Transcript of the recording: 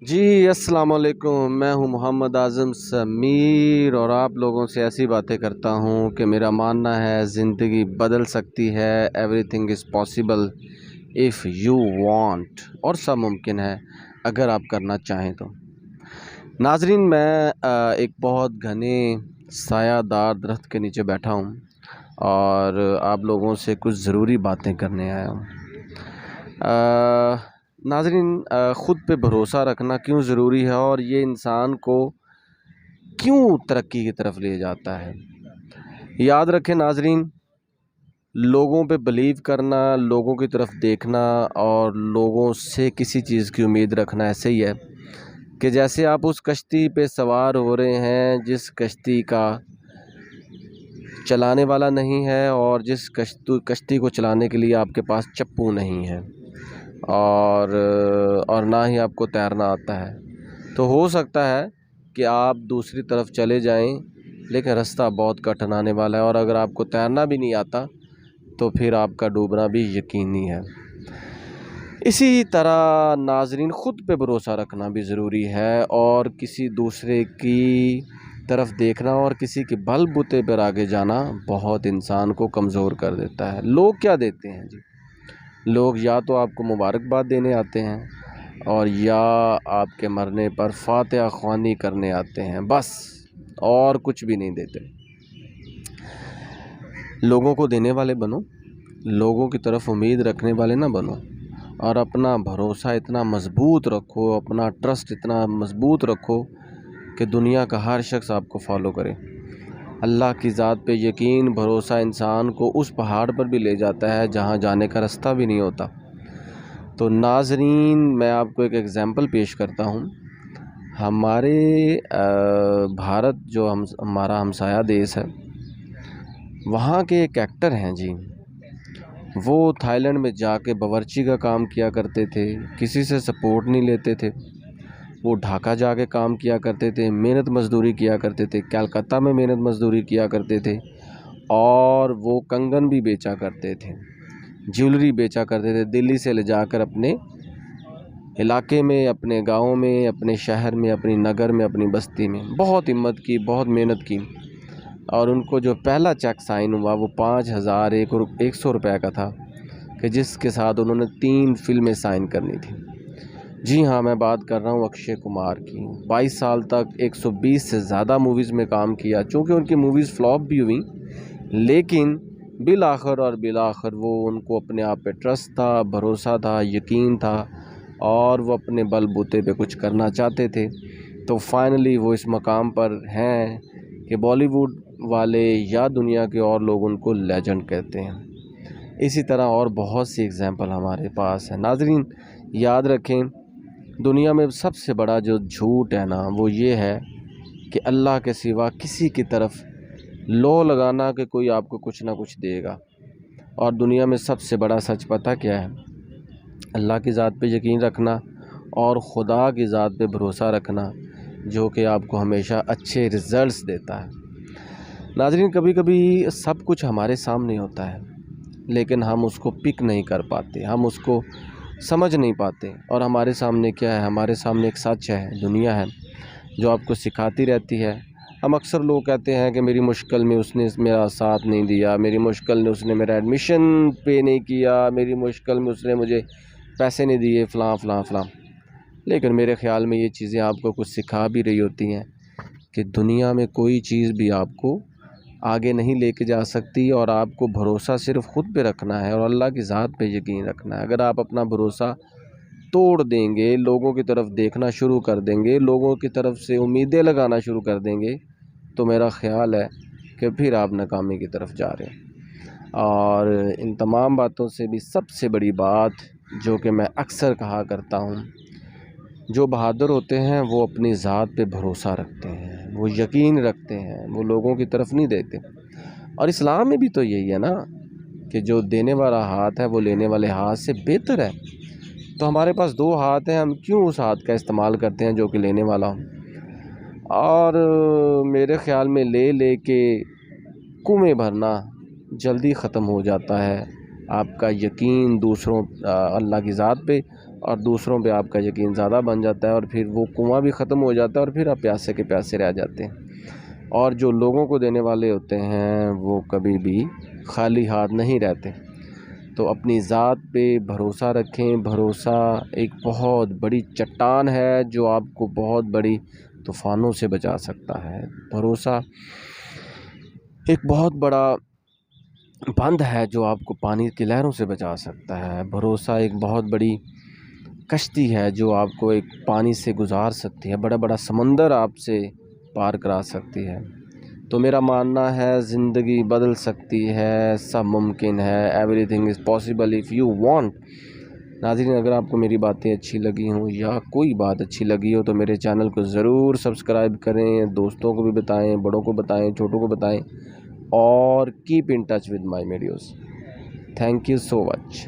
جی السلام علیکم، میں ہوں محمد اعظم سمیر اور آپ لوگوں سے ایسی باتیں کرتا ہوں کہ میرا ماننا ہے زندگی بدل سکتی ہے. Every thing is possible if you want, اور سب ممکن ہے اگر آپ کرنا چاہیں تو. ناظرین، میں ایک بہت گھنے سایہ دار درخت کے نیچے بیٹھا ہوں اور آپ لوگوں سے کچھ ضروری باتیں کرنے آیا ہوں. ناظرین، خود پہ بھروسہ رکھنا کیوں ضروری ہے اور یہ انسان کو کیوں ترقی کی طرف لے جاتا ہے. یاد رکھیں ناظرین، لوگوں پہ بلیو کرنا، لوگوں کی طرف دیکھنا اور لوگوں سے کسی چیز کی امید رکھنا ایسے ہی ہے کہ جیسے آپ اس کشتی پہ سوار ہو رہے ہیں جس کشتی کا چلانے والا نہیں ہے اور جس کشتی کو چلانے کے لیے آپ کے پاس چپو نہیں ہے اور نہ ہی آپ کو تیرنا آتا ہے. تو ہو سکتا ہے کہ آپ دوسری طرف چلے جائیں لیکن راستہ بہت کٹھن آنے والا ہے، اور اگر آپ کو تیرنا بھی نہیں آتا تو پھر آپ کا ڈوبنا بھی یقینی ہے. اسی طرح ناظرین، خود پہ بھروسہ رکھنا بھی ضروری ہے اور کسی دوسرے کی طرف دیکھنا اور کسی کے بل بوتے پر آگے جانا بہت انسان کو کمزور کر دیتا ہے. لوگ کیا دیتے ہیں جی؟ لوگ یا تو آپ کو مبارکباد دینے آتے ہیں اور یا آپ کے مرنے پر فاتحہ خوانی کرنے آتے ہیں، بس، اور کچھ بھی نہیں دیتے. لوگوں کو دینے والے بنو، لوگوں کی طرف امید رکھنے والے نہ بنو، اور اپنا بھروسہ اتنا مضبوط رکھو، اپنا ٹرسٹ اتنا مضبوط رکھو کہ دنیا کا ہر شخص آپ کو فالو کرے. اللہ کی ذات پہ یقین، بھروسہ انسان کو اس پہاڑ پر بھی لے جاتا ہے جہاں جانے کا راستہ بھی نہیں ہوتا. تو ناظرین، میں آپ کو ایک ایگزامپل پیش کرتا ہوں. ہمارے بھارت جو ہمارا ہمسایہ دیش ہے، وہاں کے ایک ایکٹر ہیں جی. وہ تھائی لینڈ میں جا کے باورچی کا کام کیا کرتے تھے، کسی سے سپورٹ نہیں لیتے تھے. وہ ڈھاکہ جا کے کام کیا کرتے تھے، محنت مزدوری کیا کرتے تھے، کلکتہ میں محنت مزدوری کیا کرتے تھے، اور وہ کنگن بھی بیچا کرتے تھے، جیولری بیچا کرتے تھے، دلی سے لے جا کر اپنے علاقے میں، اپنے گاؤں میں، اپنے شہر میں، اپنی نگر میں، اپنی بستی میں. بہت ہمت کی، بہت محنت کی، اور ان کو جو پہلا چیک سائن ہوا وہ 5,100 روپے کا تھا کہ جس کے ساتھ انہوں نے 3 فلمیں سائن کرنی تھی. جی ہاں، میں بات کر رہا ہوں اکشے کمار کی. 22 سال تک 120 سے زیادہ موویز میں کام کیا. چونکہ ان کی موویز فلاپ بھی ہوئیں، لیکن بالآخر وہ ان کو اپنے آپ پہ ٹرسٹ تھا، بھروسہ تھا، یقین تھا، اور وہ اپنے بل بوتے پہ کچھ کرنا چاہتے تھے. تو فائنلی وہ اس مقام پر ہیں کہ بالی ووڈ والے یا دنیا کے اور لوگ ان کو لیجنڈ کہتے ہیں. اسی طرح اور بہت سی ایگزامپل ہمارے پاس ہیں. ناظرین، یاد رکھیں، دنیا میں سب سے بڑا جو جھوٹ ہے نا، وہ یہ ہے کہ اللہ کے سوا کسی کی طرف لو لگانا کہ کوئی آپ کو کچھ نہ کچھ دے گا. اور دنیا میں سب سے بڑا سچ پتہ کیا ہے؟ اللہ کی ذات پہ یقین رکھنا اور خدا کی ذات پہ بھروسہ رکھنا، جو کہ آپ کو ہمیشہ اچھے ریزلٹس دیتا ہے. ناظرین، کبھی کبھی سب کچھ ہمارے سامنے ہوتا ہے لیکن ہم اس کو پک نہیں کر پاتے، ہم اس کو سمجھ نہیں پاتے. اور ہمارے سامنے کیا ہے؟ ہمارے سامنے ایک سچ ہے، دنیا ہے جو آپ کو سکھاتی رہتی ہے. ہم اکثر لوگ کہتے ہیں کہ میری مشکل میں اس نے میرا ساتھ نہیں دیا، میری مشکل میں اس نے میرا ایڈمیشن پے نہیں کیا، میری مشکل میں اس نے مجھے پیسے نہیں دیے، فلاں فلاں فلاں. لیکن میرے خیال میں یہ چیزیں آپ کو کچھ سکھا بھی رہی ہوتی ہیں کہ دنیا میں کوئی چیز بھی آپ کو آگے نہیں لے کے جا سکتی، اور آپ کو بھروسہ صرف خود پہ رکھنا ہے اور اللہ کی ذات پہ یقین رکھنا ہے. اگر آپ اپنا بھروسہ توڑ دیں گے، لوگوں کی طرف دیکھنا شروع کر دیں گے، لوگوں کی طرف سے امیدیں لگانا شروع کر دیں گے، تو میرا خیال ہے کہ پھر آپ ناکامی کی طرف جا رہے ہیں. اور ان تمام باتوں سے بھی سب سے بڑی بات جو کہ میں اکثر کہا کرتا ہوں، جو بہادر ہوتے ہیں وہ اپنی ذات پہ بھروسہ رکھتے ہیں، وہ یقین رکھتے ہیں، وہ لوگوں کی طرف نہیں دیتے. اور اسلام میں بھی تو یہی ہے نا کہ جو دینے والا ہاتھ ہے وہ لینے والے ہاتھ سے بہتر ہے. تو ہمارے پاس 2 ہاتھ ہیں، ہم کیوں اس ہاتھ کا استعمال کرتے ہیں جو کہ لینے والا ہوں؟ اور میرے خیال میں لے لے کے کنویں بھرنا جلدی ختم ہو جاتا ہے. آپ کا یقین دوسروں اللہ کی ذات پہ اور دوسروں پہ آپ کا یقین زیادہ بن جاتا ہے، اور پھر وہ کنواں بھی ختم ہو جاتا ہے اور پھر آپ پیاسے کے پیاسے رہ جاتے ہیں۔ اور جو لوگوں کو دینے والے ہوتے ہیں وہ کبھی بھی خالی ہاتھ نہیں رہتے۔ تو اپنی ذات پہ بھروسہ رکھیں۔ بھروسہ ایک بہت بڑی چٹان ہے جو آپ کو بہت بڑی طوفانوں سے بچا سکتا ہے۔ بھروسہ ایک بہت بڑا بند ہے جو آپ کو پانی کی لہروں سے بچا سکتا ہے۔ بھروسہ ایک بہت بڑی کشتی ہے جو آپ کو ایک پانی سے گزار سکتی ہے، بڑا بڑا سمندر آپ سے پار کرا سکتی ہے۔ تو میرا ماننا ہے زندگی بدل سکتی ہے، سب ممکن ہے، every thing is possible if you want. ناظرین، اگر آپ کو میری باتیں اچھی لگی ہوں یا کوئی بات اچھی لگی ہو تو میرے چینل کو ضرور سبسکرائب کریں، دوستوں کو بھی بتائیں، بڑوں کو بتائیں، چھوٹوں کو بتائیں، اور keep in touch with my videos. Thank you so much.